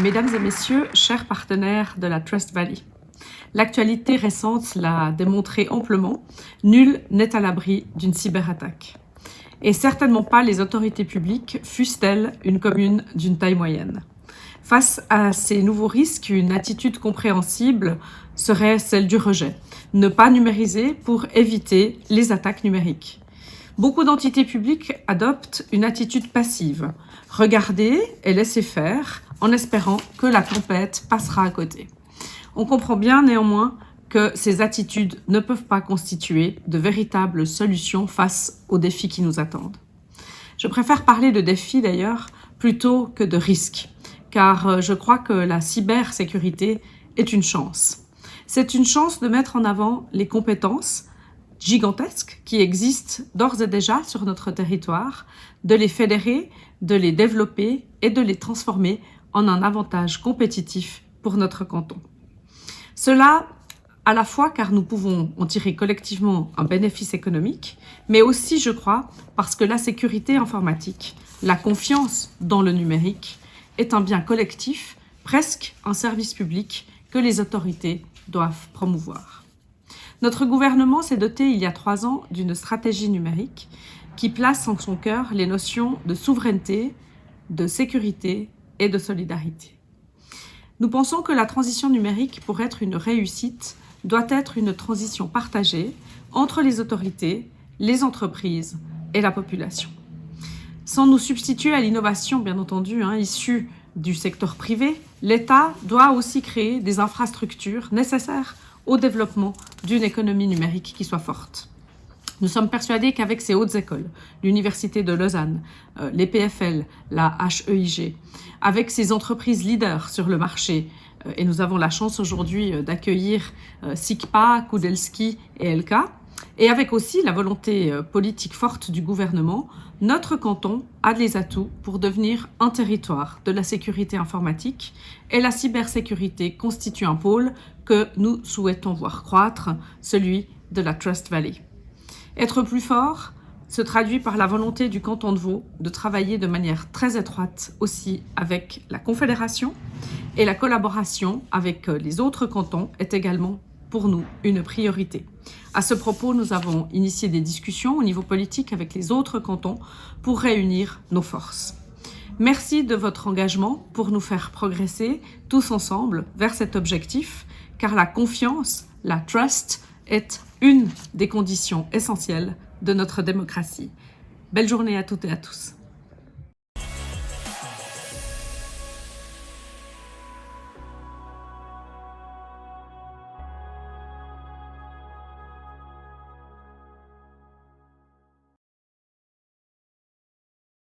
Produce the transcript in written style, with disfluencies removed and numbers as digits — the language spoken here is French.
Mesdames et messieurs, chers partenaires de la Trust Valley, l'actualité récente l'a démontré amplement, nul n'est à l'abri d'une cyberattaque. Et certainement pas les autorités publiques, fussent-elles une commune d'une taille moyenne. Face à ces nouveaux risques, une attitude compréhensible serait celle du rejet. Ne pas numériser pour éviter les attaques numériques. Beaucoup d'entités publiques adoptent une attitude passive. Regarder et laisser faire en espérant que la tempête passera à côté. On comprend bien néanmoins que ces attitudes ne peuvent pas constituer de véritables solutions face aux défis qui nous attendent. Je préfère parler de défis d'ailleurs plutôt que de risques, car je crois que la cybersécurité est une chance. C'est une chance de mettre en avant les compétences gigantesques qui existent d'ores et déjà sur notre territoire, de les fédérer, de les développer et de les transformer en un avantage compétitif pour notre canton. Cela à la fois car nous pouvons en tirer collectivement un bénéfice économique, mais aussi, je crois, parce que la sécurité informatique, la confiance dans le numérique est un bien collectif, presque un service public que les autorités doivent promouvoir. Notre gouvernement s'est doté il y a 3 ans d'une stratégie numérique qui place en son cœur les notions de souveraineté, de sécurité et de solidarité. Nous pensons que la transition numérique, pour être une réussite, doit être une transition partagée entre les autorités, les entreprises et la population. Sans nous substituer à l'innovation, bien entendu, issue du secteur privé, l'État doit aussi créer des infrastructures nécessaires au développement d'une économie numérique qui soit forte. Nous sommes persuadés qu'avec ces hautes écoles, l'Université de Lausanne, les PFL, la HEIG, avec ces entreprises leaders sur le marché, et nous avons la chance aujourd'hui d'accueillir SICPA, Kudelski et Elka, et avec aussi la volonté politique forte du gouvernement, notre canton a les atouts pour devenir un territoire de la sécurité informatique, et la cybersécurité constitue un pôle que nous souhaitons voir croître, celui de la Trust Valley. Être plus fort se traduit par la volonté du canton de Vaud de travailler de manière très étroite aussi avec la Confédération, et la collaboration avec les autres cantons est également pour nous une priorité. À ce propos, nous avons initié des discussions au niveau politique avec les autres cantons pour réunir nos forces. Merci de votre engagement pour nous faire progresser tous ensemble vers cet objectif, car la confiance, la trust, est une des conditions essentielles de notre démocratie. Belle journée à toutes et à tous.